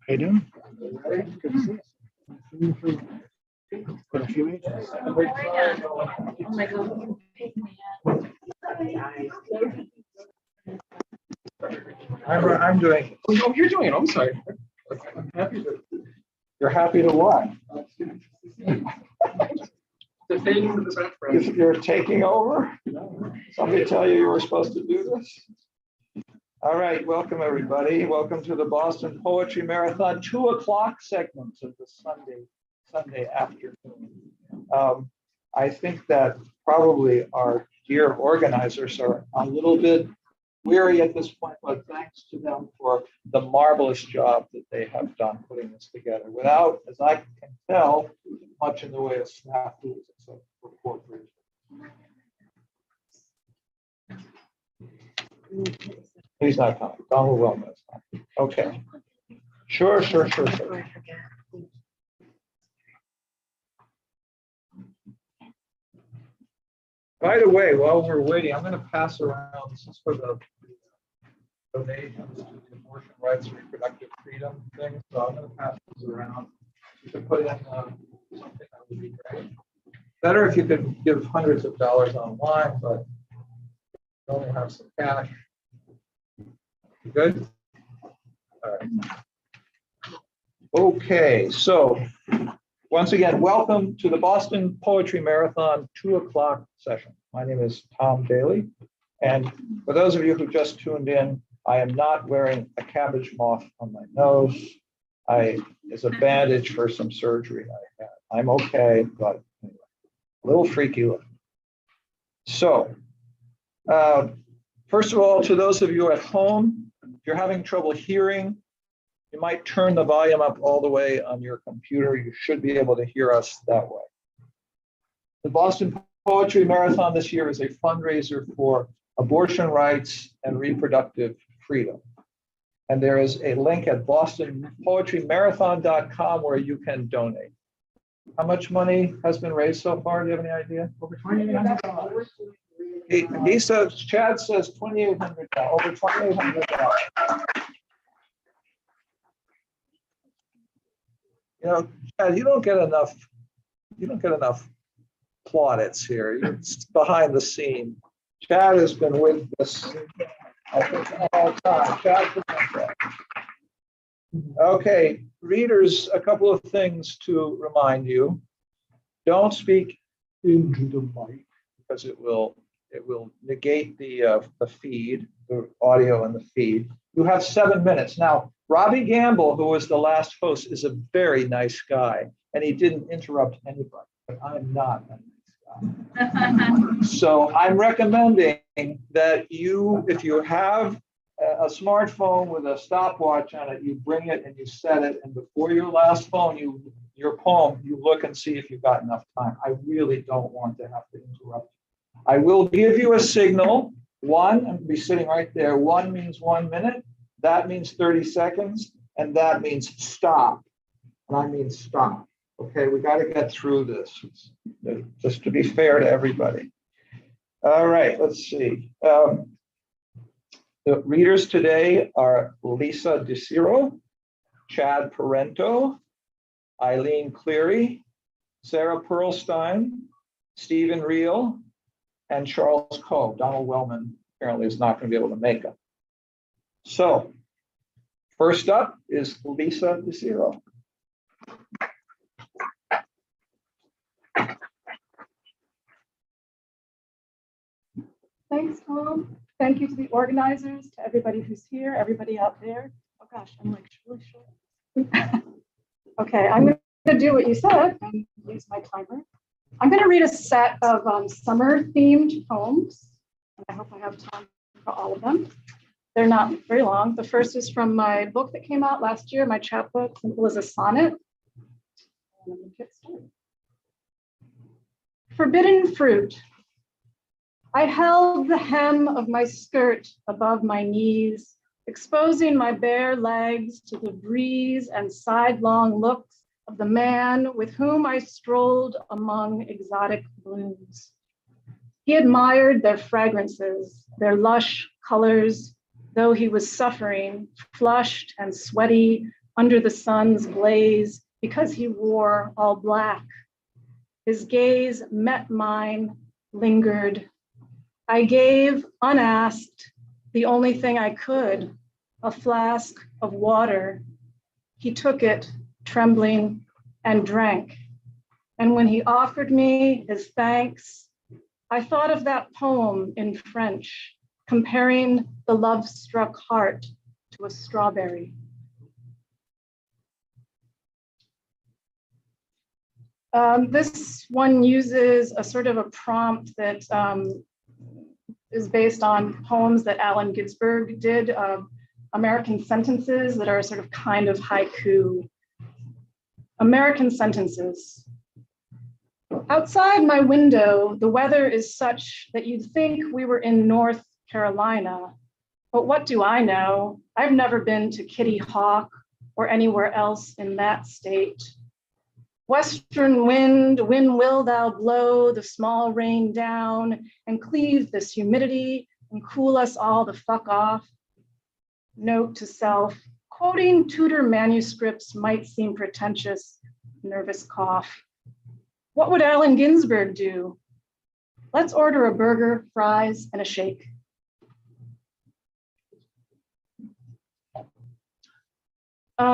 How you doing? Good to see you. Got a few inches. Oh my God. I'm doing. Oh, you're doing it. I'm sorry. I'm happy to. You're happy to what? The fade into the background. You're taking over? Somebody tell you were supposed to do this? All right, welcome everybody. Welcome to the Boston Poetry Marathon 2 o'clock segments of the Sunday afternoon. I think that probably our dear organizers are a little bit weary at this point, but thanks to them for the marvelous job that they have done putting this together without, as I can tell, much in the way of snafus. So report. He's not coming. Donald Wellman is not. Okay. Sure. By the way, while we're waiting, I'm going to pass around. This is for the donations to the abortion rights, reproductive freedom thing. So I'm going to pass this around. You can put in something that would be great. Better if you could give hundreds of dollars online, but you only have some cash. You good? All right. Okay, so once again, welcome to the Boston Poetry Marathon 2 o'clock session. My name is Tom Daly, and for those of you who just tuned in, I am not wearing a cabbage moth on my nose. It's a bandage for some surgery I had. I'm okay, but anyway, a little freaky looking. So, first of all, to those of you at home, if you're having trouble hearing, you might turn the volume up all the way on your computer. You should be able to hear us that way. The Boston Poetry Marathon this year is a fundraiser for abortion rights and reproductive freedom. And there is a link at bostonpoetrymarathon.com where you can donate. How much money has been raised so far? Do you have any idea? Over $2,800. He says, Chad says $2,800, over $2,800. You know, Chad, you don't get enough plaudits here. You're behind the scene. Chad has been with us, I think, all the time. Chad's been with that. Okay, readers, a couple of things to remind you. Don't speak into the mic because it will negate the feed, the audio and the feed. You have 7 minutes. Now, Robbie Gamble, who was the last host, is a very nice guy, and he didn't interrupt anybody, but I'm not a nice guy. So I'm recommending that you, if you have a smartphone with a stopwatch on it, you bring it and you set it, and before your last your poem, you look and see if you've got enough time. I really don't want to have to interrupt. I will give you a signal. One, I'm going to be sitting right there. 1 means 1 minute. That means 30 seconds. And that means stop. And I mean stop. Okay, we got to get through this, just to be fair to everybody. All right, let's see. The readers today are Lisa Desiro, Chad Parento, Eileen Cleary, Sarah Perlstein, Stephen Reel, and Charles Coe. Donald Wellman apparently is not going to be able to make it. So, first up is Lisa Desiro. Thanks, Tom. Thank you to the organizers, to everybody who's here, everybody out there. Oh gosh, I'm like really short. Okay, I'm going to do what you said and use my timer. I'm going to read a set of summer-themed poems. I hope I have time for all of them. They're not very long. The first is from my book that came out last year, my chapbook, Simple as a Sonnet. And I'm going to get started. Forbidden fruit. I held the hem of my skirt above my knees, exposing my bare legs to the breeze and sidelong looks of the man with whom I strolled among exotic blooms. He admired their fragrances, their lush colors, though he was suffering, flushed and sweaty under the sun's blaze because he wore all black. His gaze met mine, lingered. I gave, unasked, the only thing I could, a flask of water. He took it, trembling, and drank. And when he offered me his thanks, I thought of that poem in French, comparing the love-struck heart to a strawberry. This one uses a sort of a prompt that is based on poems that Allen Ginsberg did, American sentences that are sort of kind of haiku. American sentences. Outside my window, the weather is such that you'd think we were in North Carolina. But what do I know? I've never been to Kitty Hawk or anywhere else in that state. Western wind, when will thou blow the small rain down and cleave this humidity and cool us all the fuck off? Note to self, quoting Tudor manuscripts might seem pretentious, nervous cough. What would Allen Ginsberg do? Let's order a burger, fries, and a shake.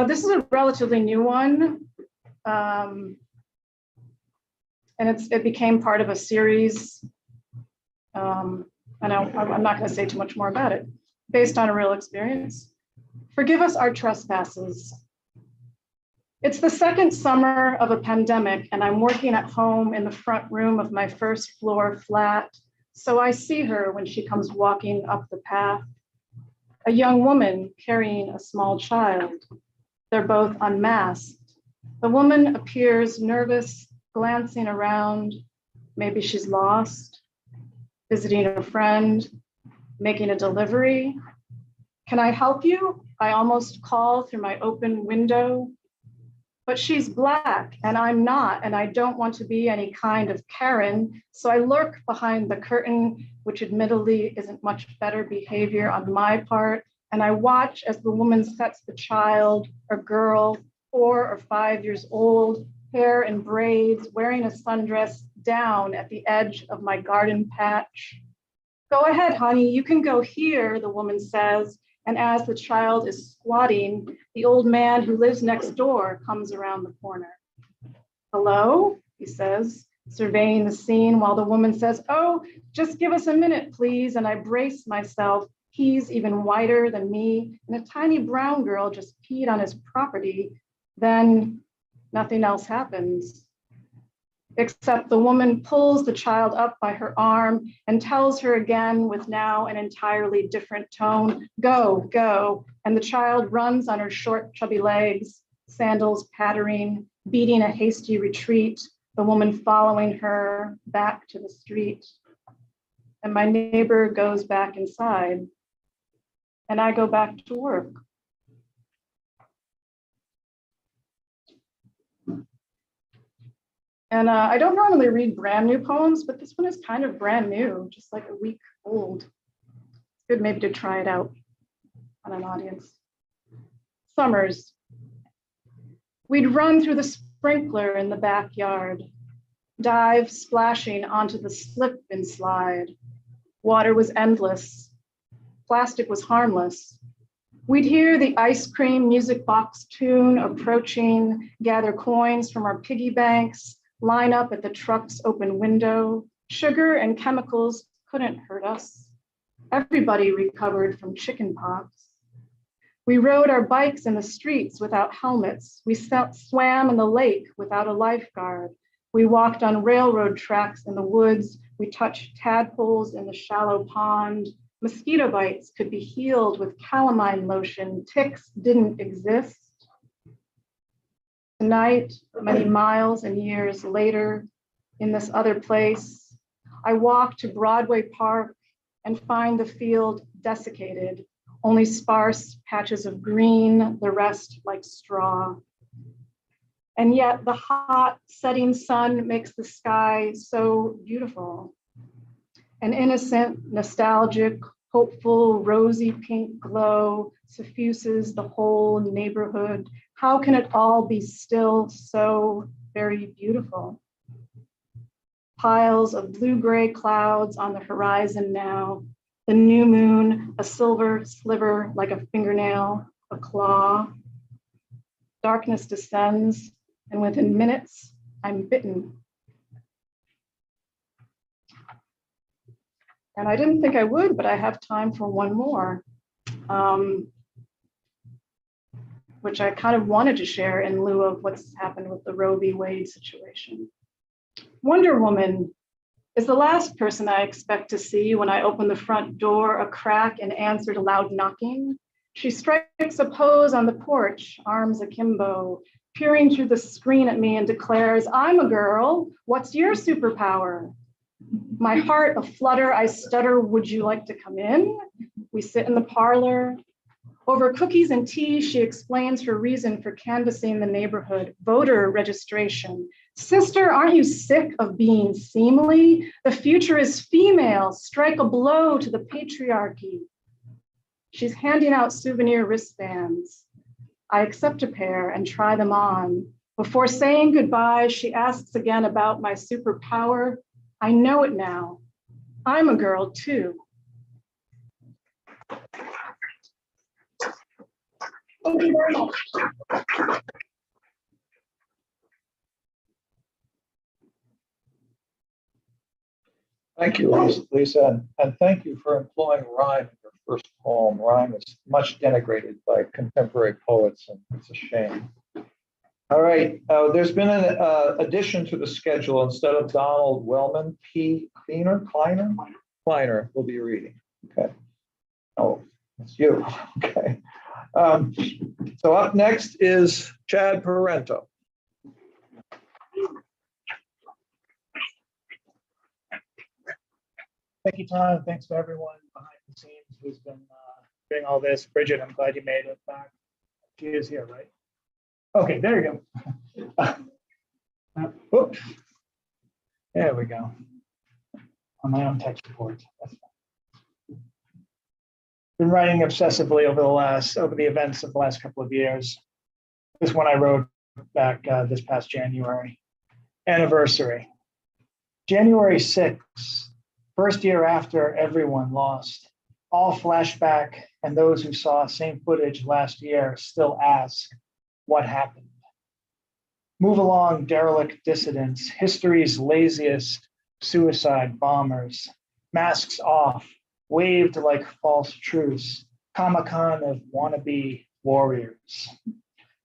This is a relatively new one. And it became part of a series. And I'm not going to say too much more about it, based on a real experience. Forgive us our trespasses. It's the second summer of a pandemic, and I'm working at home in the front room of my first floor flat. So I see her when she comes walking up the path, a young woman carrying a small child. They're both unmasked. The woman appears nervous, glancing around. Maybe she's lost, visiting a friend, making a delivery. Can I help you? I almost call through my open window. But she's Black and I'm not, and I don't want to be any kind of Karen. So I lurk behind the curtain, which admittedly isn't much better behavior on my part. And I watch as the woman sets the child, a girl, 4 or 5 years old, hair in braids, wearing a sundress, down at the edge of my garden patch. Go ahead, honey, you can go here, the woman says. And as the child is squatting, the old man who lives next door comes around the corner. Hello, he says, surveying the scene while the woman says, oh, just give us a minute, please. And I brace myself. He's even whiter than me, and a tiny brown girl just peed on his property. Then nothing else happens, except the woman pulls the child up by her arm and tells her again with now an entirely different tone, go, go. And the child runs on her short, chubby legs, sandals pattering, beating a hasty retreat, the woman following her back to the street. And my neighbor goes back inside, and I go back to work. And I don't normally read brand new poems, but this one is kind of brand new, just like a week old. It's good maybe to try it out on an audience. Summers. We'd run through the sprinkler in the backyard, dive splashing onto the slip and slide. Water was endless. Plastic was harmless. We'd hear the ice cream music box tune approaching, gather coins from our piggy banks, line up at the truck's open window. Sugar and chemicals couldn't hurt us. Everybody recovered from chicken pox. We rode our bikes in the streets without helmets. We swam in the lake without a lifeguard. We walked on railroad tracks in the woods. We touched tadpoles in the shallow pond. Mosquito bites could be healed with calamine lotion. Ticks didn't exist. Tonight, many miles and years later, in this other place, I walk to Broadway Park and find the field desiccated, only sparse patches of green, the rest like straw. And yet the hot setting sun makes the sky so beautiful. An innocent, nostalgic, hopeful, rosy pink glow suffuses the whole neighborhood, How can it all be still so very beautiful? Piles of blue-gray clouds on the horizon now. The new moon, a silver sliver like a fingernail, a claw. Darkness descends, and within minutes, I'm bitten. And I didn't think I would, but I have time for one more, which I kind of wanted to share in lieu of what's happened with the Roe v. Wade situation. Wonder Woman is the last person I expect to see when I open the front door a crack and answer to loud knocking. She strikes a pose on the porch, arms akimbo, peering through the screen at me and declares, "I'm a girl. What's your superpower?" My heart aflutter, I stutter, "Would you like to come in?" We sit in the parlor. Over cookies and tea, she explains her reason for canvassing the neighborhood, voter registration. "Sister, aren't you sick of being seemly? The future is female. Strike a blow to the patriarchy." She's handing out souvenir wristbands. I accept a pair and try them on. Before saying goodbye, she asks again about my superpower. I know it now. I'm a girl too. Thank you very much. Thank you, Lisa, and thank you for employing rhyme in your first poem. Rhyme is much denigrated by contemporary poets, and it's a shame. All right, there's been an addition to the schedule. Instead of Donald Wellman, P. Kleiner will be reading. Okay. Oh, it's you. Okay. So up next is Chad Parento. Thank you, Tom. Thanks to everyone behind the scenes who's been doing all this. Bridget, I'm glad you made it back. She is here, right? Okay, there you go. Oops. There we go. On my own tech support. That's fine. Been writing obsessively over the events of the last couple of years. This one I wrote back this past January. Anniversary. January 6th. First year after everyone lost. All flashback, and those who saw same footage last year still ask, what happened? Move along, derelict dissidents, history's laziest suicide bombers. Masks off, waved like false truce, Comic-Con of wannabe warriors.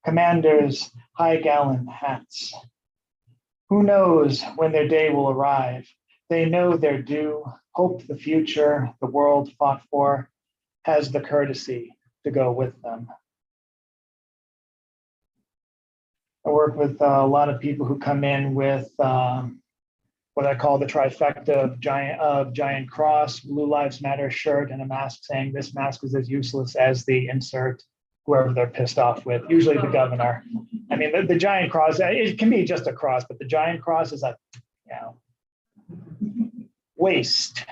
Commanders, high gallon hats. Who knows when their day will arrive? They know their due, hope the future the world fought for has the courtesy to go with them. I work with a lot of people who come in with what I call the trifecta of giant cross, Blue Lives Matter shirt, and a mask saying this mask is as useless as the insert whoever they're pissed off with, usually the governor. I mean, the giant cross, it can be just a cross, but the giant cross is a, waste.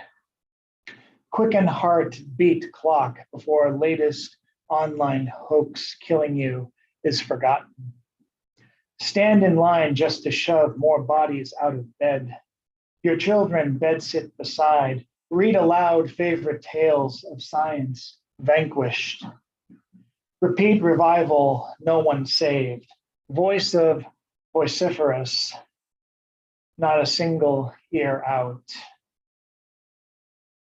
Quicken heart beat clock before latest online hoax killing you is forgotten. Stand in line just to shove more bodies out of bed. Your children bed sit beside. Read aloud favorite tales of science vanquished. Repeat revival, no one saved. Voice of vociferous, not a single ear out.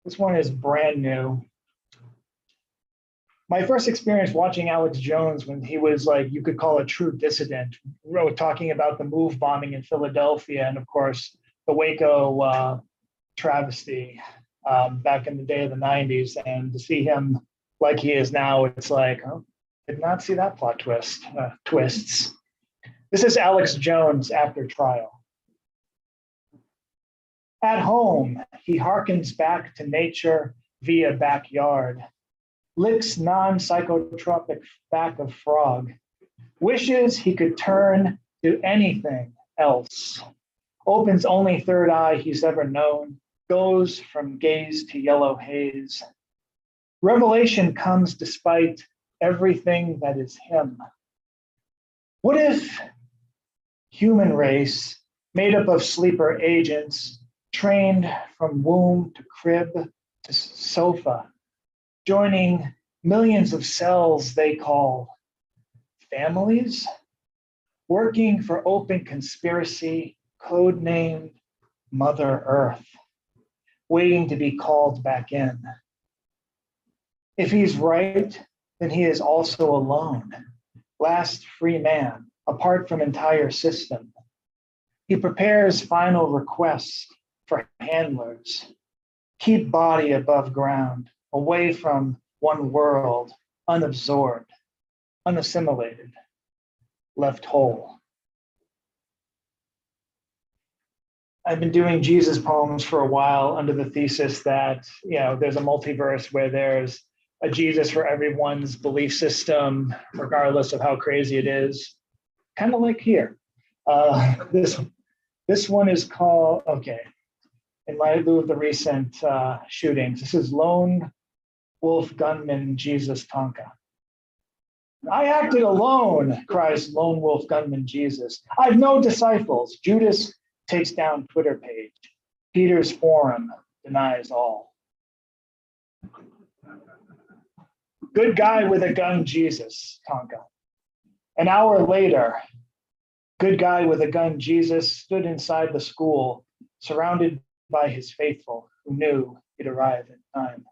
This one is brand new. My first experience watching Alex Jones when he was like, you could call a true dissident, talking about the MOVE bombing in Philadelphia and of course the Waco travesty back in the day of the 90s, and to see him like he is now, it's like, oh, did not see that plot twists. This is Alex Jones after trial. At home, he harkens back to nature via backyard, licks non-psychotropic back of frog, wishes he could turn to anything else, opens only third eye he's ever known, goes from gaze to yellow haze. Revelation comes despite everything that is him. What if human race, made up of sleeper agents, trained from womb to crib to sofa, joining millions of cells they call families, working for open conspiracy, codenamed Mother Earth, waiting to be called back in? If he's right, then he is also alone, last free man, apart from entire system. He prepares final requests for handlers. Keep body above ground, away from one world, unabsorbed, unassimilated, left whole. I've been doing Jesus poems for a while under the thesis that, there's a multiverse where there's a Jesus for everyone's belief system, regardless of how crazy it is. Kind of like here. This one is called, in light of the recent shootings, this is Lone Wolf Gunman Jesus Tonka. I acted alone, cries Lone Wolf Gunman Jesus. I've no disciples. Judas takes down Twitter page. Peter's forum denies all. Good guy with a gun, Jesus, Tonka. An hour later, good guy with a gun, Jesus, stood inside the school, surrounded by his faithful, who knew he'd arrive in time.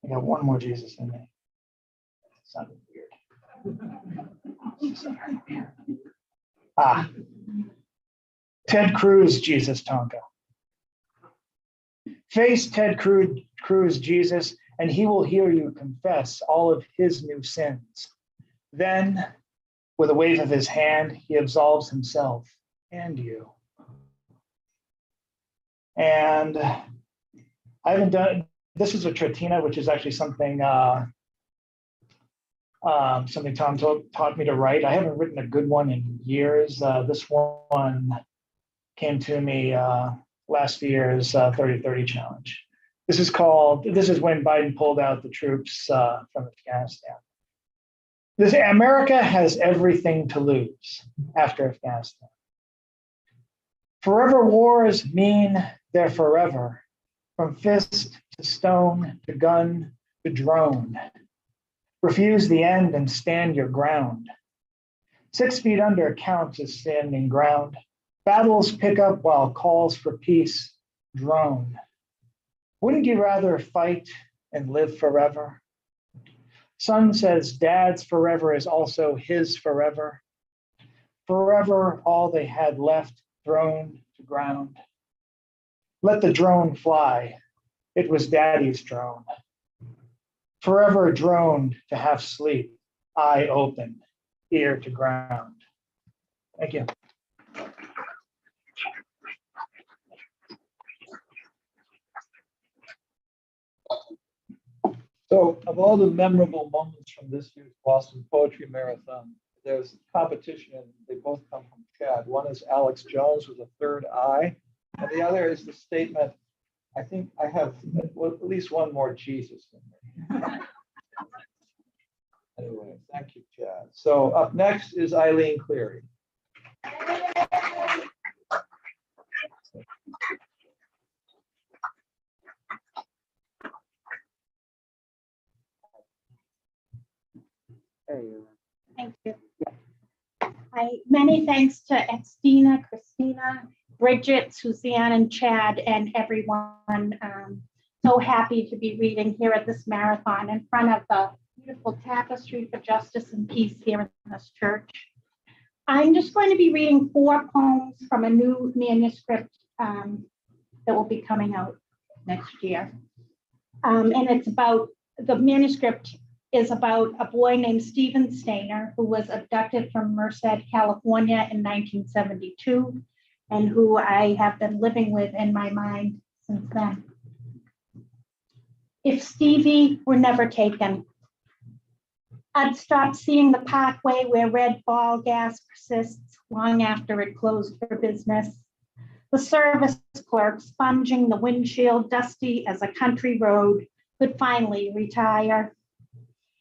I got one more Jesus in me. It sounded weird. Ted Cruz, Jesus Tonka. Face Ted Cruz, Jesus, and he will hear you confess all of his new sins. Then, with a wave of his hand, he absolves himself and you. And I haven't done, this is a Tratina, which is actually something something Tom taught me to write. I haven't written a good one in years. This one came to me last year's 30-30 challenge. This is when Biden pulled out the troops from Afghanistan. America has everything to lose after Afghanistan. Forever wars mean they're forever, from fist to stone to gun to drone. Refuse the end and stand your ground. 6 feet under counts as standing ground. Battles pick up while calls for peace drone. Wouldn't you rather fight and live forever? Son says dad's forever is also his forever. Forever, all they had left thrown to ground. Let the drone fly. It was daddy's drone. Forever droned to half sleep, eye open, ear to ground. Thank you. So of all the memorable moments from this year's Boston Poetry Marathon, there's competition, and they both come from Chad. One is Alex Jones with a third eye, and the other is the statement, I think I have at least one more Jesus in me. Anyway, thank you, Chad. So up next is Eileen Cleary. Thank you. Many thanks to Estina, Christina, Bridget, Suzanne, and Chad, and everyone. So happy to be reading here at this marathon in front of the beautiful tapestry for justice and peace here in this church. I'm just going to be reading 4 poems from a new manuscript that will be coming out next year. And it's about, the manuscript is about a boy named Stephen Stainer, who was abducted from Merced, California in 1972, and who I have been living with in my mind since then. If Stevie were never taken, I'd stop seeing the parkway where red ball gas persists long after it closed for business. The service clerk sponging the windshield dusty as a country road, could finally retire.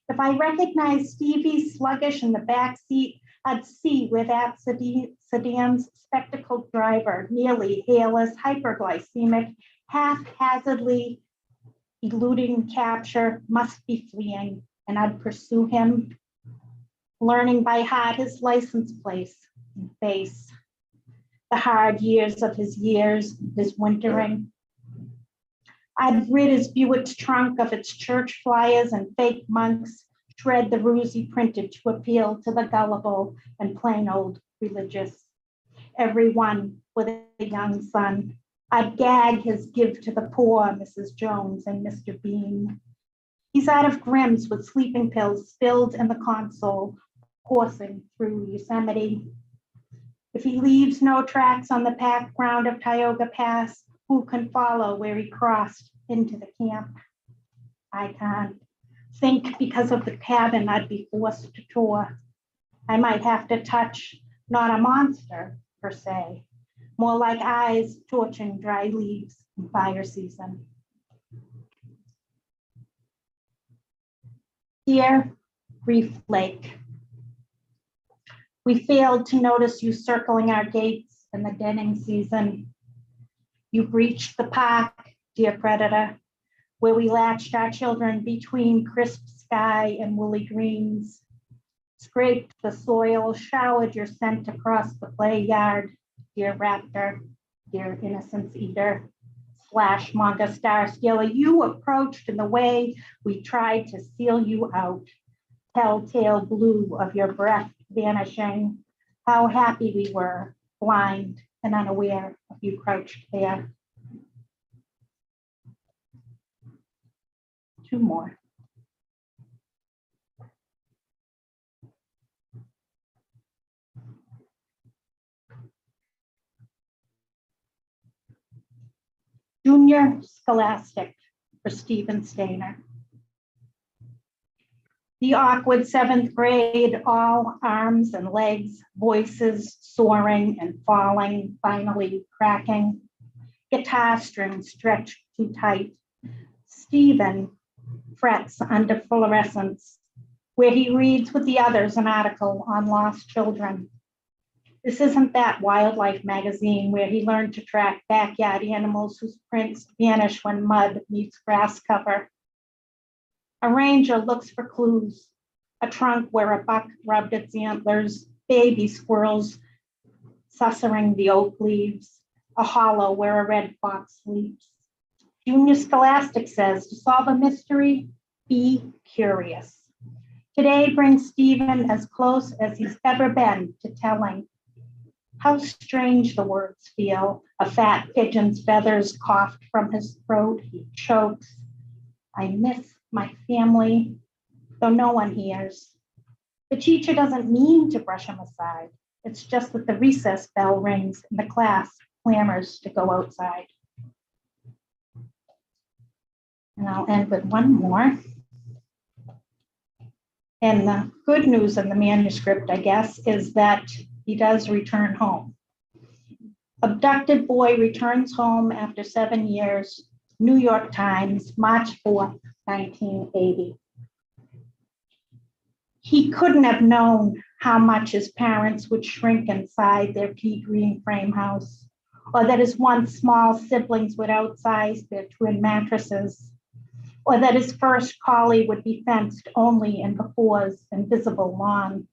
If I recognized Stevie sluggish in the back seat, I'd see where that sedan's spectacled driver, nearly hairless, hyperglycemic, haphazardly eluding capture, must be fleeing, and I'd pursue him, learning by heart his license plate and face, the hard years of his wintering. I'd rid his Buick's trunk of its church flyers and fake monks, shred the ruse he printed to appeal to the gullible and plain old religious. Everyone with a young son. I'd gag his give to the poor, Mrs. Jones and Mr. Bean. He's out of Grimm's with sleeping pills spilled in the console, coursing through Yosemite. If he leaves no tracks on the packed ground of Tioga Pass, who can follow where he crossed into the camp? I can't think because of the cabin I'd be forced to tour. I might have to touch, not a monster per se, more like eyes torching dry leaves in fire season. Dear Reef Lake, we failed to notice you circling our gates in the denning season. You breached the park, dear predator, where we latched our children between crisp sky and woolly greens, scraped the soil, showered your scent across the play yard, dear raptor, dear innocence eater, slash manga star skiller. You approached in the way we tried to seal you out, telltale blue of your breath vanishing. How happy we were, blind and unaware of you crouched there. Two more. Junior Scholastic for Stephen Stainer. The awkward seventh grade, all arms and legs, voices soaring and falling, finally cracking. Guitar strings stretched too tight. Stephen frets under fluorescence, where he reads with the others an article on lost children. This isn't that wildlife magazine where he learned to track backyard animals whose prints vanish when mud meets grass cover. A ranger looks for clues, a trunk where a buck rubbed its antlers, baby squirrels sussering the oak leaves, a hollow where a red fox sleeps. Junior Scholastic says, to solve a mystery, be curious. Today brings Stephen as close as he's ever been to telling. How strange the words feel. A fat pigeon's feathers coughed from his throat. He chokes. I miss my family, though no one hears. The teacher doesn't mean to brush him aside. It's just that the recess bell rings and the class clamors to go outside. And I'll end with one more. And the good news in the manuscript, I guess, is that he does return home. Abducted boy returns home after 7 years. New York Times, March 4th, 1980. He couldn't have known how much his parents would shrink inside their pea green frame house, or that his once small siblings would outsize their twin mattresses, or that his first collie would be fenced only in before's invisible lawn.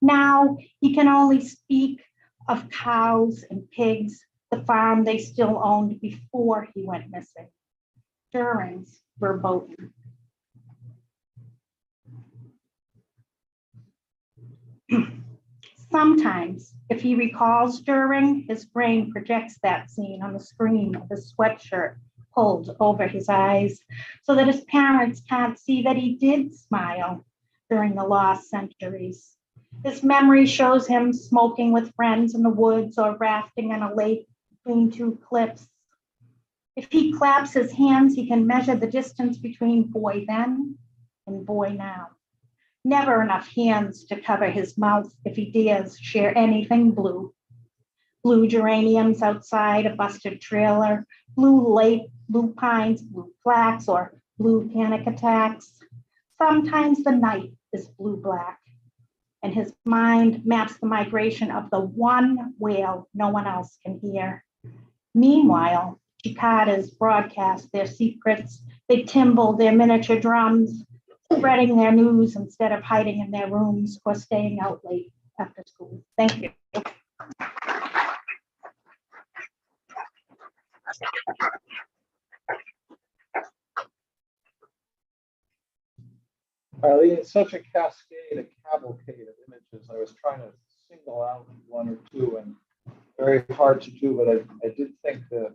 Now he can only speak of cows and pigs, the farm they still owned before he went missing. During's verboten. Sometimes, if he recalls During, his brain projects that scene on the screen of his sweatshirt pulled over his eyes so that his parents can't see that he did smile during the lost centuries. His memory shows him smoking with friends in the woods or rafting in a lake between two cliffs. If he claps his hands, he can measure the distance between boy then and boy now. Never enough hands to cover his mouth if he dares share anything blue. Blue geraniums outside a busted trailer, blue lake, blue pines, blue flax, or blue panic attacks. Sometimes the night is blue-black, and his mind maps the migration of the one wail no one else can hear. Meanwhile, cicadas broadcast their secrets. They timble their miniature drums, spreading their news instead of hiding in their rooms or staying out late after school. Thank you. Eileen, it's such a cascade, a cavalcade of images. I was trying to single out one or two, and very hard to do, but I did think the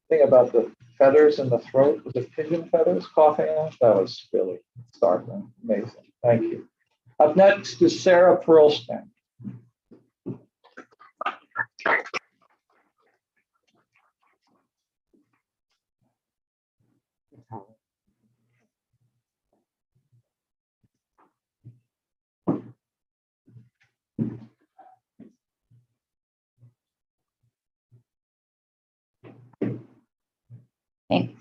thing about the feathers in the throat, was it pigeon feathers coughing out? That was really startling, amazing. Thank you. Up next is Sarah Perlstan. Thanks.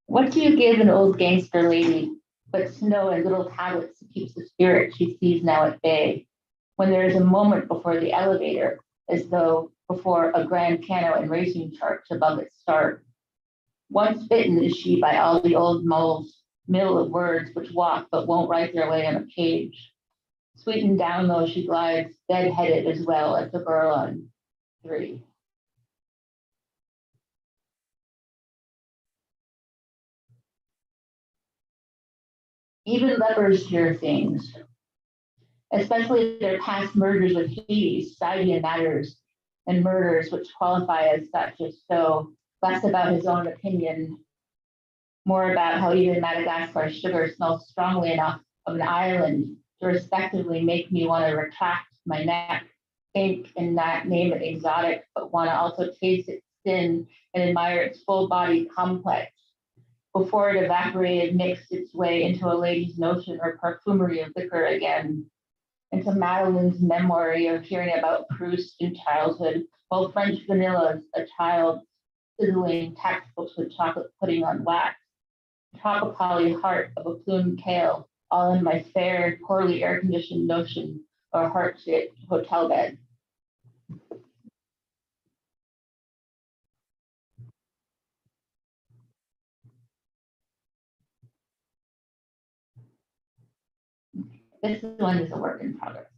What do you give an old gangster lady but snow and little tablets to keep the spirit she sees now at bay? When there is a moment before the elevator, as though before a grand piano and racing charts above its start. Once bitten is she by all the old moles, mill of words which walk but won't write their way on a page. Sweetened down though she glides, dead-headed as well as the girl on 3. Even lepers hear things, especially their past mergers with Hades, Scythian matters, and murders which qualify as such, if so, less about his own opinion, more about how even Madagascar sugar smells strongly enough of an island to respectively make me want to retract my neck, think and not name it exotic, but want to also taste its sin and admire its full body complex. Before it evaporated, mixed its way into a lady's notion or perfumery of liquor again, into Madeline's memory of hearing about Proust in childhood, while French vanillas, a child sizzling textbooks with chocolate pudding on wax, tropically heart of a plumed kale, all in my fair, poorly air-conditioned notion of a heart-shaped hotel bed. This one is a work in progress.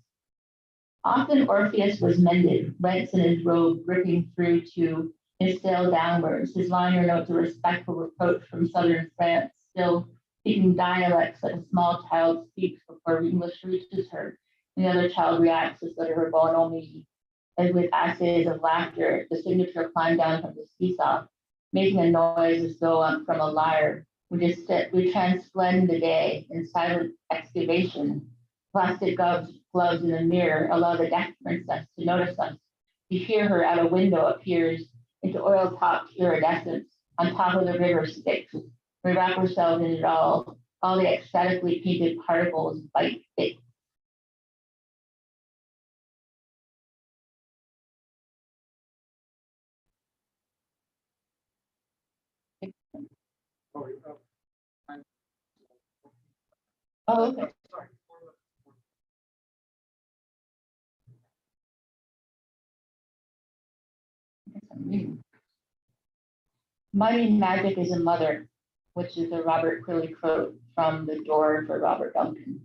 Often Orpheus was mended, rents in his robe ripping through to his sail downwards, his liner notes a respectful reproach from southern France, still speaking dialects that a small child speaks before English reaches her, and the other child reacts as though to her bon ami. As with assays of laughter, the signature climbed down from the seesaw, making a noise as though from a lyre. We transplend the day in silent excavation. Plastic gloves in the mirror allow the deck princess to notice us. We hear her out a window appears into oil-topped iridescence on top of the river Styx. We wrap ourselves in it all the ecstatically painted particles bite it. Oh, okay. Mighty Magic is a Mother, which is a Robert Quilly quote from The Door for Robert Duncan.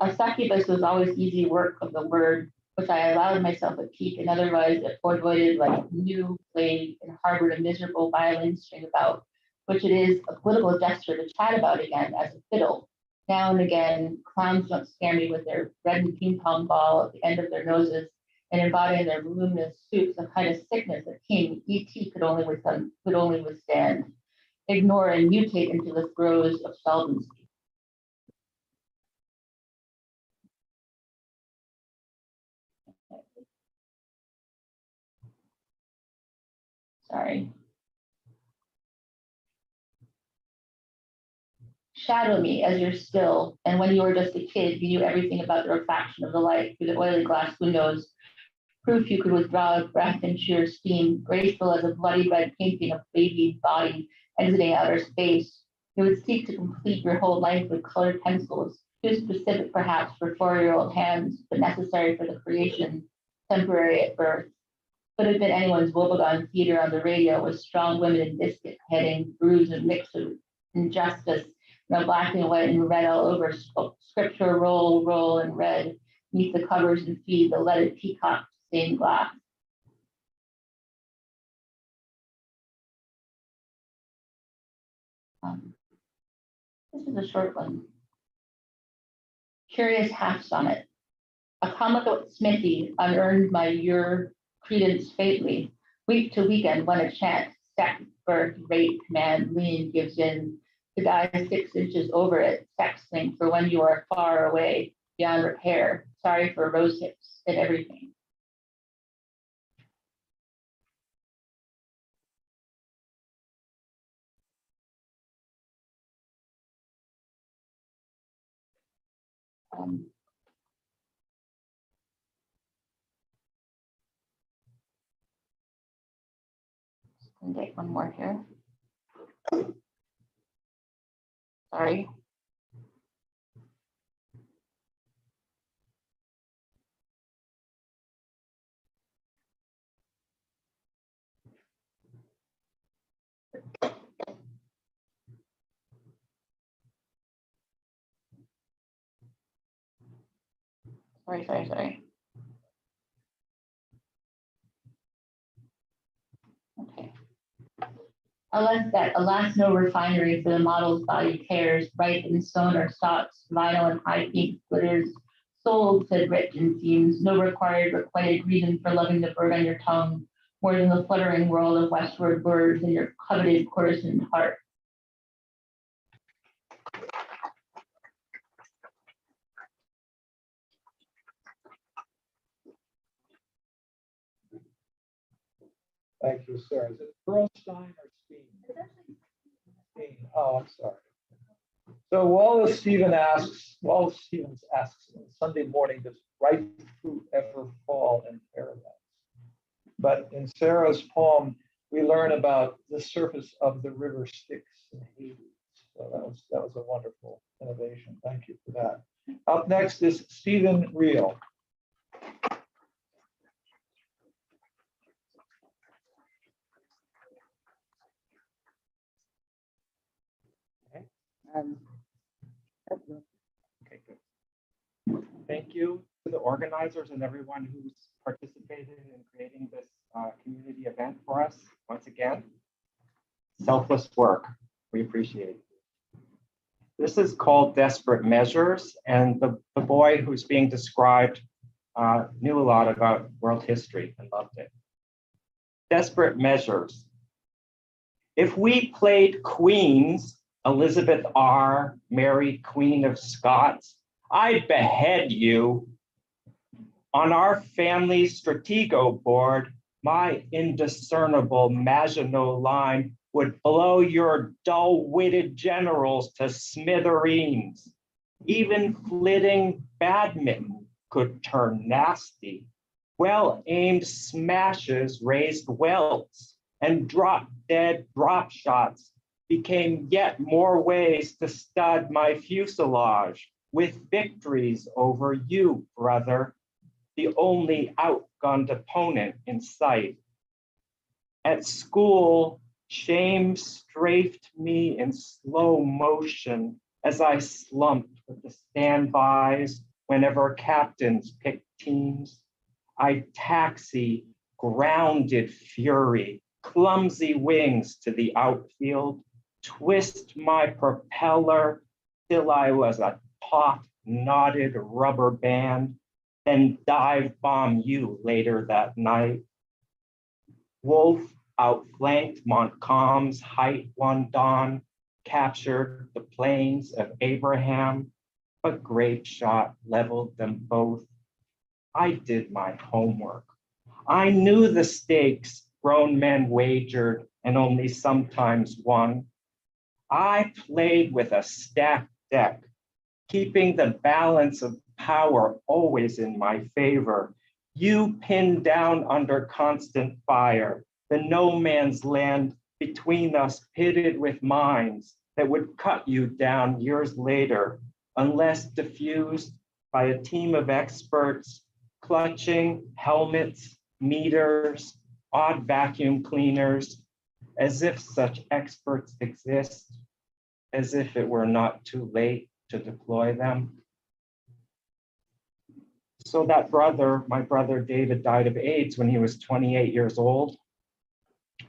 A succubus was always easy work of the word, which I allowed myself a peek and otherwise avoided like new plague and harbored a miserable violin string about, which it is a political gesture to chat about again as a fiddle. Now and again, clowns don't scare me with their red and ping pong ball at the end of their noses and embody in their voluminous suits a kind of sickness that King E.T. could only withstand, ignore and mutate into the throes of solvency. Sorry. Shadow me as you're still, and when you were just a kid, you knew everything about the refraction of the light through the oily glass windows proof you could withdraw a breath in sheer steam, graceful as a bloody red painting of baby body exiting outer space. You would seek to complete your whole life with colored pencils, too specific perhaps for 4-year-old hands, but necessary for the creation, temporary at birth. Could have been anyone's woebegone theater on the radio with strong women in biscuit heading, bruised and mixed with injustice, black and white and red all over, scripture roll and red, beneath the covers and feed the leaded peacock stained glass. This is a short one. Curious half sonnet. A comical smithy unearned my your credence faintly. Week to weekend when a chant, sex, birth, rape, command, lean gives in. The guy 6 inches over it, sexting for when you are far away, beyond repair. Sorry for rose hips and everything. I'll take one more here. Sorry. Sorry. Okay. Alas, no refinery for the model's body cares, bright in sewn or socks, vinyl and high pink glitters, sold, said Rich and seems, no requited reason for loving the bird on your tongue, more than the fluttering world of westward birds in your coveted courtesan heart. Thank you, Sarah. Is it Pearlstein or Steen? Steen. Oh, I'm sorry. So Wallace Stevens asks, Sunday morning, does ripe fruit ever fall in paradise? But in Sarah's poem, we learn about the surface of the river Styx in Hades. So that was a wonderful innovation. Thank you for that. Up next is Stephen Reel. Okay, good. Thank you to the organizers and everyone who's participated in creating this community event for us. Once again, selfless work. We appreciate it. This is called Desperate Measures, and the boy who's being described knew a lot about world history and loved it. Desperate Measures. If we played Queens, Elizabeth R., Mary, Queen of Scots, I'd behead you. On our family stratego board, my indiscernible Maginot Line would blow your dull-witted generals to smithereens. Even flitting badminton could turn nasty. Well-aimed smashes raised welts, and drop-dead drop shots became yet more ways to stud my fuselage with victories over you, brother, the only outgunned opponent in sight. At school, shame strafed me in slow motion as I slumped with the standbys whenever captains picked teams. I taxi grounded fury, clumsy wings to the outfield, twist my propeller till I was a taut, knotted rubber band, then dive bomb you later that night. Wolf outflanked Montcalm's height one dawn, captured the plains of Abraham, but grape shot leveled them both. I did my homework. I knew the stakes grown men wagered and only sometimes won. I played with a stacked deck, keeping the balance of power always in my favor, You pinned down under constant fire, the no man's land between us pitted with mines that would cut you down years later, unless diffused by a team of experts clutching helmets, meters, odd vacuum cleaners, as if such experts exist, as if it were not too late to deploy them. So that brother, my brother David, died of AIDS when he was 28 years old.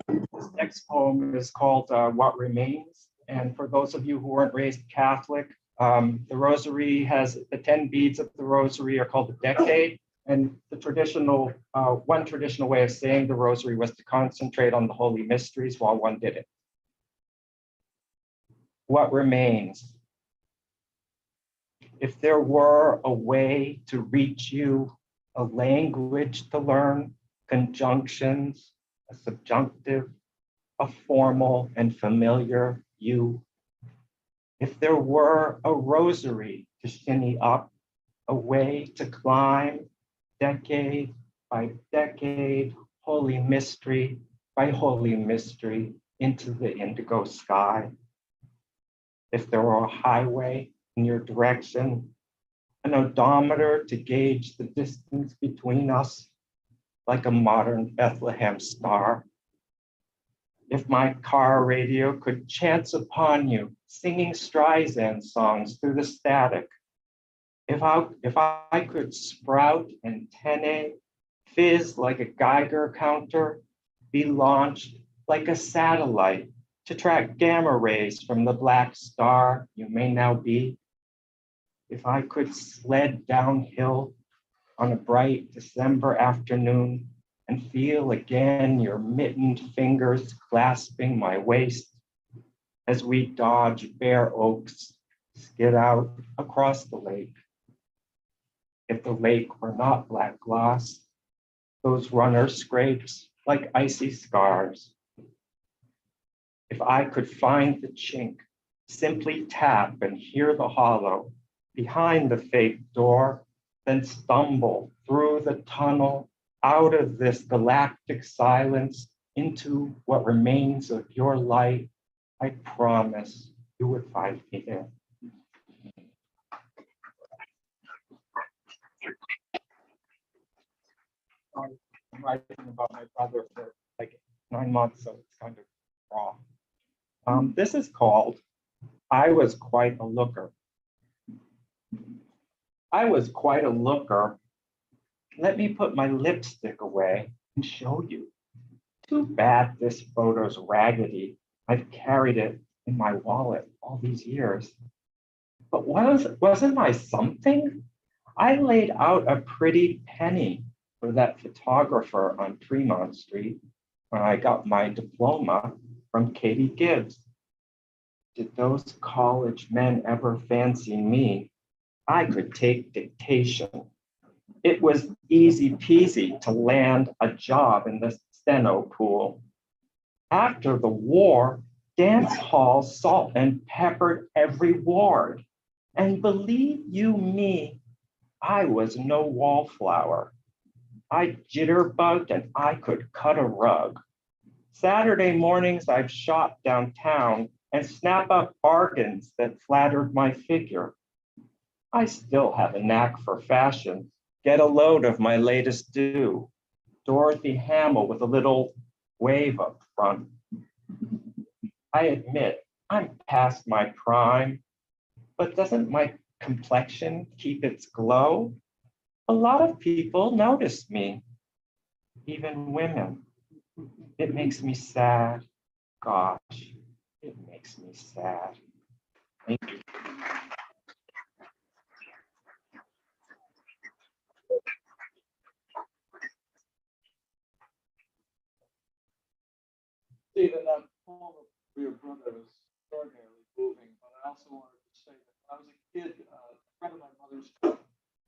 This next poem is called What Remains. And for those of you who weren't raised Catholic, the rosary has, the 10 beads of the rosary are called the decade. And the traditional, one traditional way of saying the rosary was to concentrate on the holy mysteries while one did it. What remains? If there were a way to reach you, a language to learn, conjunctions, a subjunctive, a formal and familiar you. If there were a rosary to shinny up, a way to climb decade by decade, holy mystery by holy mystery into the indigo sky. If there were a highway in your direction, an odometer to gauge the distance between us, like a modern Bethlehem star. If my car radio could chance upon you, singing Streisand songs through the static. If I could sprout antennae, fizz like a Geiger counter, be launched like a satellite to track gamma rays from the black star you may now be. If I could sled downhill on a bright December afternoon and feel again your mittened fingers clasping my waist as we dodge bare oaks, skid out across the lake. If the lake were not black gloss, those runner scrapes like icy scars. If I could find the chink, simply tap and hear the hollow behind the fake door, then stumble through the tunnel out of this galactic silence into what remains of your light, I promise you would find me there. I'm writing about my brother for like 9 months, so it's kind of raw. This is called I Was Quite a Looker. I was quite a looker. Let me put my lipstick away and show you. Too bad this photo's raggedy. I've carried it in my wallet all these years. But wasn't I something? I laid out a pretty penny for that photographer on Tremont Street when I got my diploma from Katie Gibbs. Did those college men ever fancy me? I could take dictation. It was easy peasy to land a job in the steno pool. After the war, dance halls salt and peppered every ward. And believe you me, I was no wallflower. I jitterbugged and I could cut a rug. Saturday mornings I'd shop downtown and snap up bargains that flattered my figure. I still have a knack for fashion. Get a load of my latest do. Dorothy Hamill with a little wave up front. I admit I'm past my prime, but doesn't my complexion keep its glow? A lot of people notice me, even women. It makes me sad. Gosh, it makes me sad. Thank you. Stephen, that poem of your brother was extraordinarily moving, but I also wanted to say that when I was a kid, a friend of my mother's took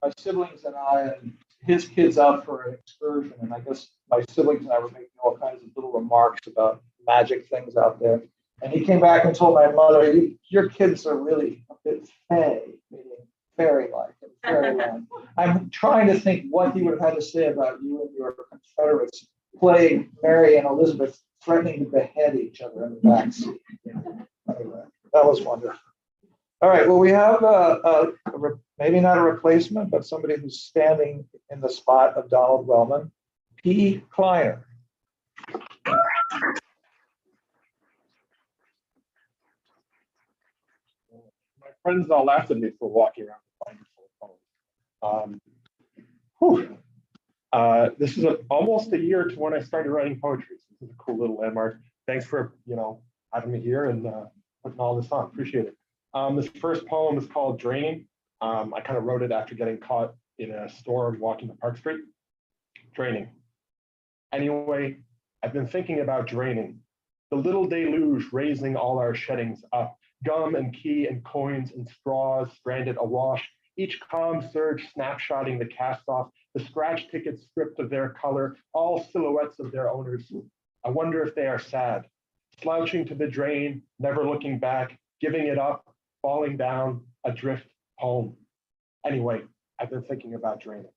my siblings and I and his kids out for an excursion, and I guess my siblings and I were making all kinds of little remarks about magic things out there. And he came back and told my mother, your kids are really a bit fey, meaning fairy-like. And very long. I'm trying to think what he would have had to say about you and your Confederates playing Mary and Elizabeth threatening to behead each other in the back seat. Anyway, that was wonderful. All right, well, we have maybe not a replacement, but somebody who's standing in the spot of Donald Wellman, P. Kleiner. My friends all laughed at me for walking around the binder full of poems. This is almost a year to when I started writing poetry. So this is a cool little landmark. Thanks for having me here and putting all this on. Appreciate it. This first poem is called Draining. I kind of wrote it after getting caught in a storm walking to Park Street. Draining. Anyway, I've been thinking about draining. The little deluge raising all our sheddings up. Gum and key and coins and straws stranded awash. Each calm surge snapshotting the cast off. The scratch tickets stripped of their color. All silhouettes of their owners. I wonder if they are sad. Slouching to the drain, never looking back. Giving it up, falling down, adrift home. Anyway, I've been thinking about draining.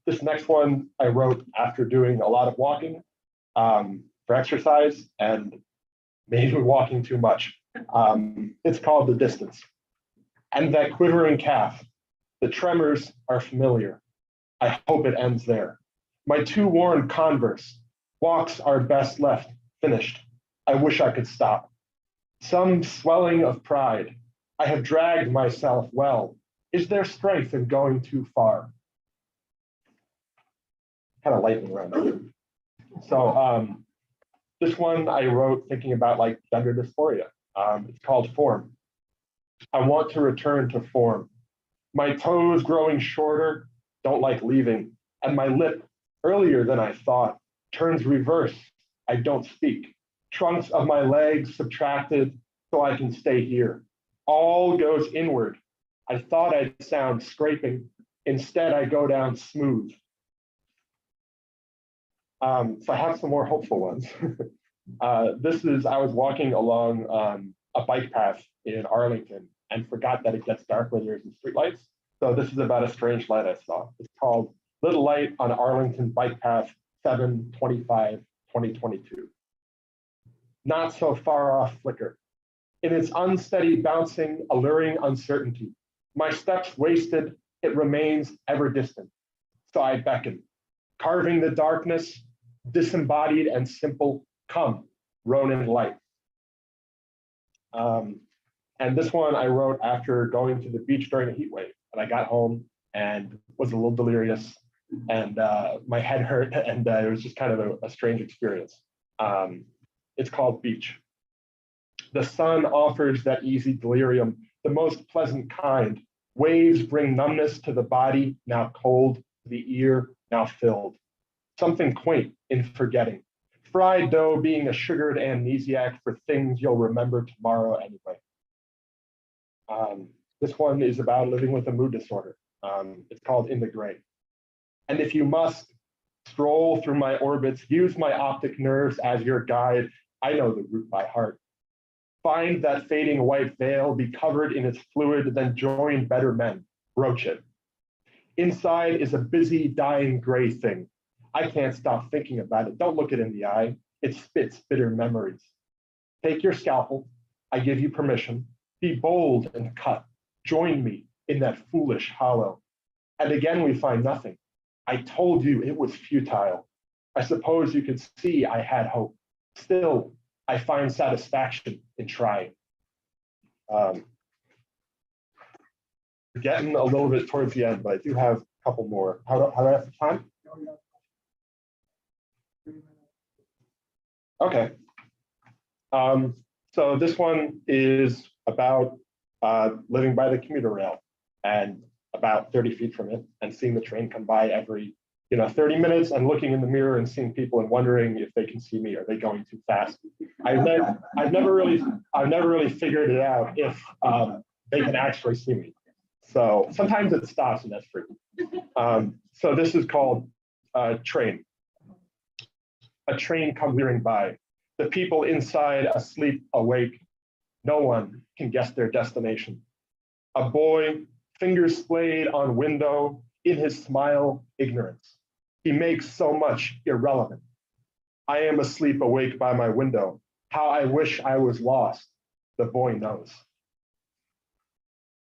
This next one I wrote after doing a lot of walking for exercise and maybe walking too much. It's called The Distance. And that quivering calf, the tremors are familiar. I hope it ends there. My two worn Converse, walks are best left finished. I wish I could stop. Some swelling of pride. I have dragged myself well. Is there strength in going too far? Kind of lightning round. So this one I wrote thinking about like gender dysphoria. It's called Form. I want to return to form. My toes growing shorter, don't like leaving. And my lip, earlier than I thought, turns reverse. I don't speak. Trunks of my legs subtracted so I can stay here. All goes inward. I thought I'd sound scraping. Instead, I go down smooth. So I have some more hopeful ones. I was walking along a bike path in Arlington and forgot that it gets dark when there's streetlights. So this is about a strange light I saw. It's called Little Light on Arlington Bike Path 7/25/2022. Not so far off flicker. In its unsteady bouncing, alluring uncertainty, my steps wasted, it remains ever distant. So I beckon, carving the darkness, disembodied and simple, come, Ronin light. And this one I wrote after going to the beach during a heat wave. And I got home and was a little delirious and my head hurt and it was just kind of a strange experience. It's called Beach. The sun offers that easy delirium, the most pleasant kind. Waves bring numbness to the body, now cold, the ear, now filled. Something quaint in forgetting. Fried dough being a sugared amnesiac for things you'll remember tomorrow anyway. This one is about living with a mood disorder. It's called In the Gray. And if you must, stroll through my orbits, use my optic nerves as your guide. I know the route by heart. Find that fading white veil, be covered in its fluid, then join better men, broach it. Inside is a busy, dying gray thing. I can't stop thinking about it. Don't look it in the eye. It spits bitter memories. Take your scalpel. I give you permission. Be bold and cut. Join me in that foolish hollow. And again, we find nothing. I told you it was futile. I suppose you could see I had hope. Still, I find satisfaction in trying. Getting a little bit towards the end, but I do have a couple more. How do I have time? Okay. So this one is about living by the commuter rail and about 30 feet from it and seeing the train come by every 30 minutes and looking in the mirror and seeing people and wondering if they can see me. Are they going too fast? I've never really figured it out if they can actually see me. So sometimes it stops and that's free. So this is called Train. A train comes veering by. The people inside asleep, awake. No one can guess their destination. A boy, fingers splayed on window, in his smile, ignorance. He makes so much irrelevant. I am asleep awake by my window. How I wish I was lost, the boy knows.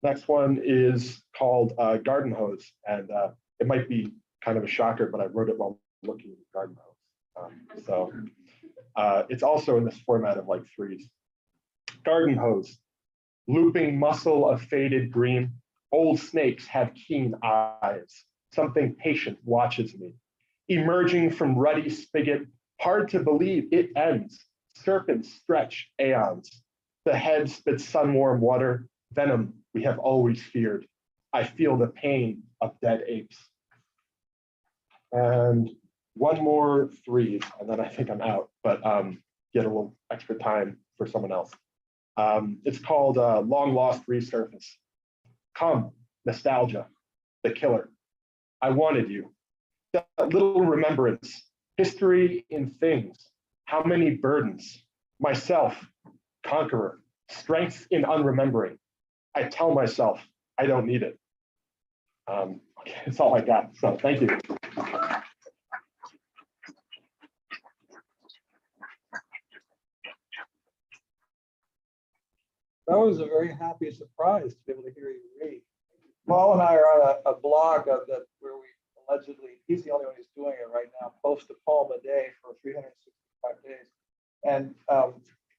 Next one is called Garden Hose, and it might be kind of a shocker, but I wrote it while looking at the garden hose. It's also in this format of like threes. Garden hose, looping muscle of faded green. Old snakes have keen eyes. Something patient watches me. Emerging from ruddy spigot, hard to believe it ends. Serpents stretch aeons. The head spits sun-warm water, venom we have always feared. I feel the pain of dead apes. And one more threes, and then I think I'm out, but get a little extra time for someone else. It's called Long Lost Resurface. Come, nostalgia, the killer. I wanted you. That little remembrance, history in things. How many burdens? Myself, conqueror, strength in unremembering. I tell myself I don't need it. Okay, that's all I got. So thank you. That was a very happy surprise to be able to hear you read. Paul and I are on a blog that where we allegedly, he's the only one who's doing it right now, post a poem a day for 365 days. And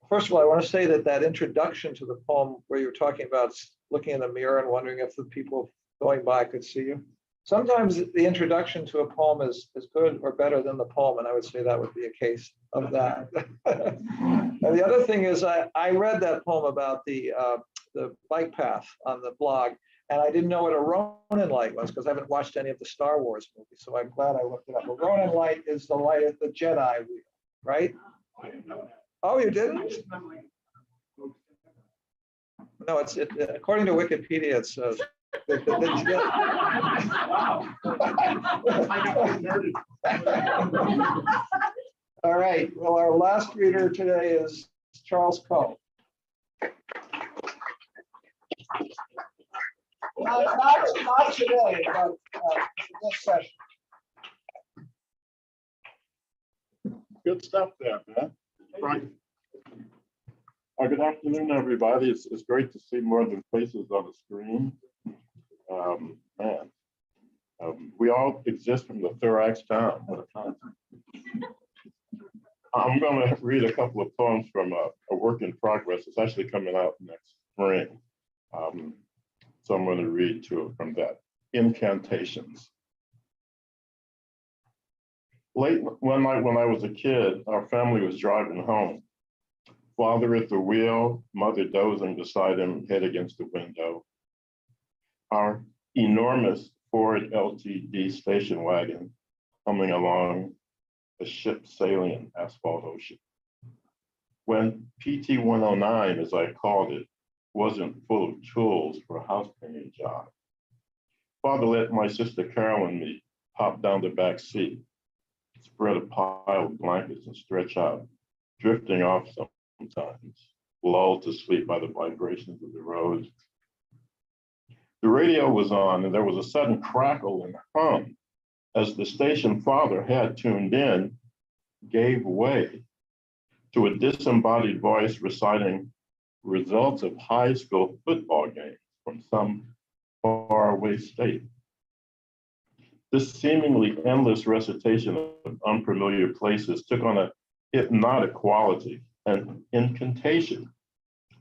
first of all, I want to say that introduction to the poem where you were talking about looking in the mirror and wondering if the people going by could see you. Sometimes the introduction to a poem is good or better than the poem, and I would say that would be a case of that. And the other thing is I read that poem about the bike path on the blog, and I didn't know what a Ronin light was because I haven't watched any of the Star Wars movies, so I'm glad I looked it up. A Ronin light is the light of the Jedi wheel, right? Oh, you didn't? No, it's according to Wikipedia, it's All right. Well, our last reader today is Charles Coe. Not today, but this session. Good stuff there, man. Right. Good afternoon, everybody. It's great to see more than faces on the screen. We all exist from the thorax down. What a concept. I'm going to read a couple of poems from a work in progress. It's actually coming out next spring. So I'm going to read two from that. Incantations. Late one night when I was a kid, our family was driving home. Father at the wheel, mother dozing beside him, head against the window. Our enormous Ford LTD station wagon humming along a ship sailing an asphalt ocean. When PT 109, as I called it, wasn't full of tools for a house painting job, Father let my sister Carol and me hop down the back seat, spread a pile of blankets and stretch out, drifting off sometimes, lulled to sleep by the vibrations of the road. The radio was on and there was a sudden crackle and hum as the station Father had tuned in gave way to a disembodied voice reciting results of high school football games from some faraway state. This seemingly endless recitation of unfamiliar places took on a hypnotic quality, an incantation,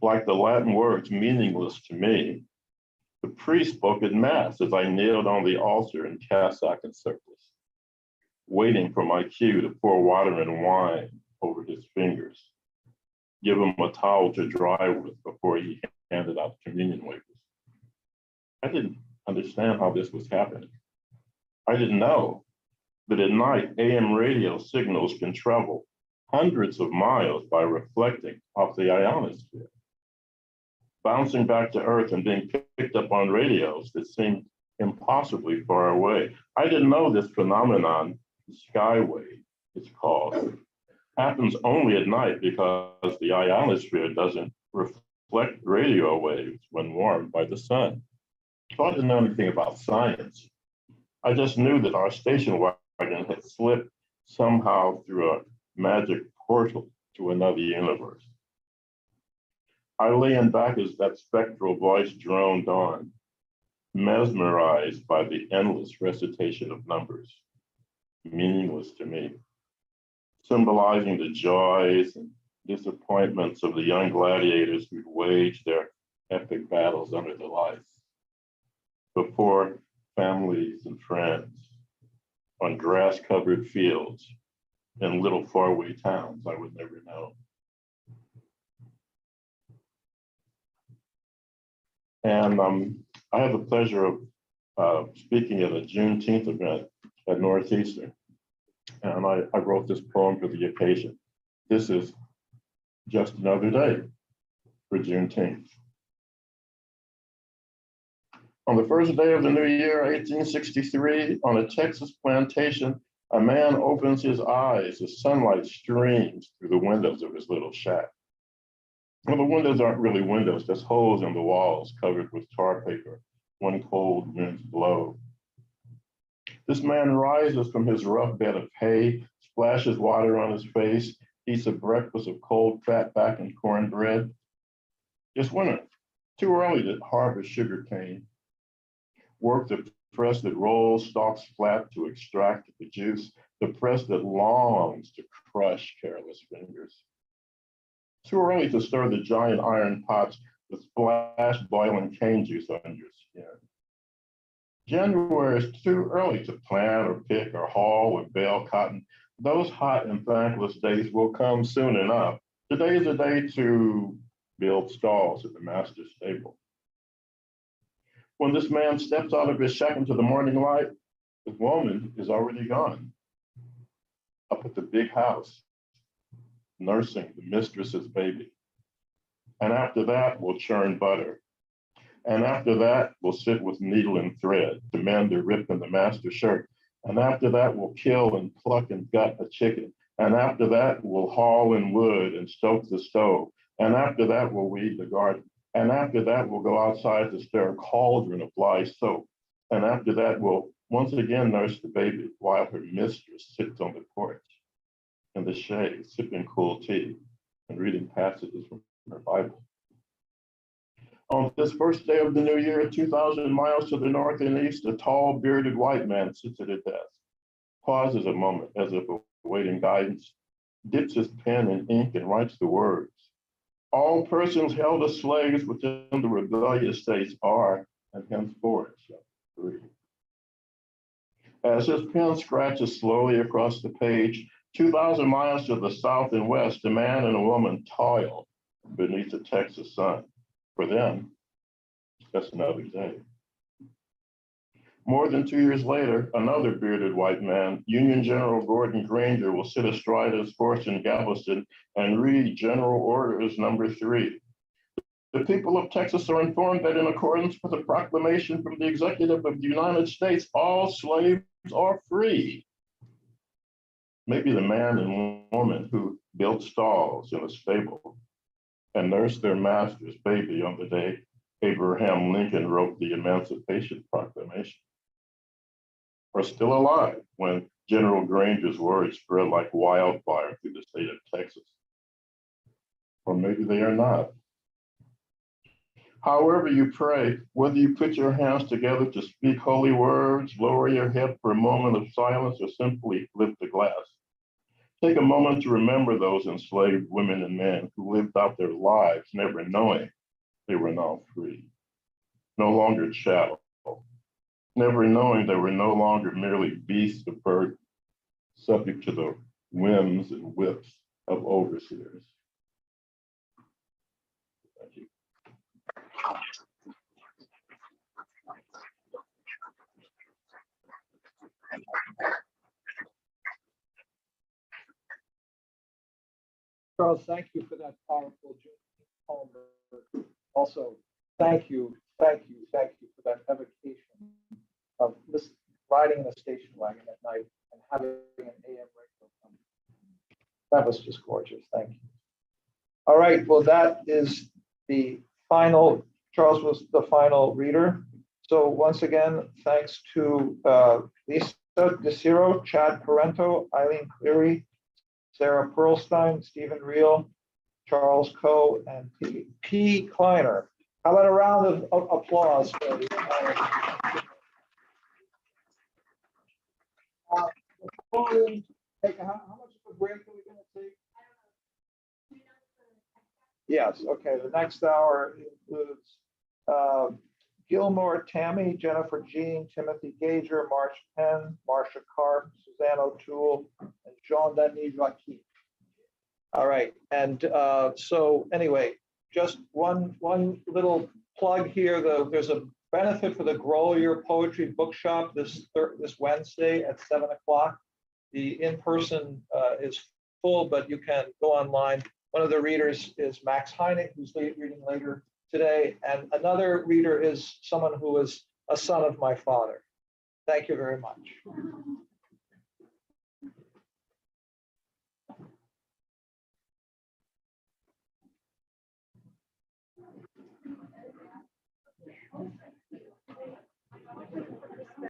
like the Latin words meaningless to me. The priest spoke at Mass as I kneeled on the altar in cassock and surplice, waiting for my cue to pour water and wine over his fingers, give him a towel to dry with before he handed out communion wafers. I didn't understand how this was happening. I didn't know that at night, AM radio signals can travel hundreds of miles by reflecting off the ionosphere, bouncing back to Earth and being picked up on radios that seemed impossibly far away. I didn't know this phenomenon, skywave, it's called, happens only at night because the ionosphere doesn't reflect reflect radio waves when warmed by the sun. So I didn't know anything about science. I just knew that our station wagon had slipped somehow through a magic portal to another universe. I leaned back as that spectral voice droned on, mesmerized by the endless recitation of numbers, meaningless to me, symbolizing the joys and disappointments of the young gladiators who'd waged their epic battles under the lights, before families and friends, on grass-covered fields in little faraway towns I would never know. And I had the pleasure of speaking at a Juneteenth event at Northeastern. And I wrote this poem for the occasion. This is just another day for Juneteenth. On the first day of the new year, 1863, on a Texas plantation, a man opens his eyes as sunlight streams through the windows of his little shack. Well, the windows aren't really windows, just holes in the walls covered with tar paper when cold winds blow. This man rises from his rough bed of hay, splashes water on his face, eats a breakfast of cold fatback and cornbread. It's winter, too early to harvest sugarcane. Work the press that rolls stalks flat to extract the juice, the press that longs to crush careless fingers. Too early to stir the giant iron pots that splash boiling cane juice on your skin. January is too early to plant or pick or haul or bale cotton. Those hot and thankless days will come soon enough. Today is a day to build stalls at the master's stable. When this man steps out of his shack into the morning light, the woman is already gone. Up at the big house, nursing the mistress's baby. And after that, we'll churn butter. And after that, we'll sit with needle and thread to mend the rip in the master's shirt. And after that, we'll kill and pluck and gut a chicken. And after that, we'll haul in wood and stoke the stove. And after that, we'll weed the garden. And after that, we'll go outside to stir a cauldron of lye soap. And after that, we'll once again nurse the baby while her mistress sits on the porch in the shade, sipping cool tea and reading passages from her Bible. On this first day of the new year, 2,000 miles to the north and east, a tall, bearded white man sits at a desk, pauses a moment as if awaiting guidance, dips his pen in ink and writes the words. All persons held as slaves within the rebellious states are, and henceforth shall be free. As his pen scratches slowly across the page, 2,000 miles to the south and west, a man and a woman toil beneath the Texas sun. For them, it's just another day. More than 2 years later, another bearded white man, Union General Gordon Granger, will sit astride his horse in Galveston and read General Orders Number 3. The people of Texas are informed that in accordance with a proclamation from the Executive of the United States, all slaves are free. Maybe the man and woman who built stalls in a stable and nursed their master's baby on the day Abraham Lincoln wrote the Emancipation Proclamation are still alive when General Granger's words spread like wildfire through the state of Texas. Or maybe they are not. However you pray, whether you put your hands together to speak holy words, lower your head for a moment of silence, or simply lift the glass, take a moment to remember those enslaved women and men who lived out their lives never knowing they were now free, no longer chattel, never knowing they were no longer merely beasts of burden, subject to the whims and whips of overseers. Thank you. Charles, thank you for that powerful poem. Also, thank you for that evocation of this riding in a station wagon at night and having an AM radio come. That was just gorgeous. Thank you. All right. Well, that is the final, Charles was the final reader. So once again, thanks to Lisa Desiro, Chad Parento, Eileen Cleary, Sarah Pearlstein, Stephen Reel, Charles Coe, and P. Kleiner. How about a round of applause? For before we take how much of a break are we going to take? Yes, okay. The next hour includes Gilmore Tammy, Jennifer Jean, Timothy Gager, Marsh Penn, Marcia Carp, Suzanne O'Toole, and Jean-Denis Joaquin. All right, and so anyway, just one little plug here. There's a benefit for the Grow Your Poetry Bookshop this Wednesday at 7 o'clock. The in-person is full, but you can go online. One of the readers is Max Heineck, who's reading later today, and another reader is someone who is a son of my father. Thank you very much.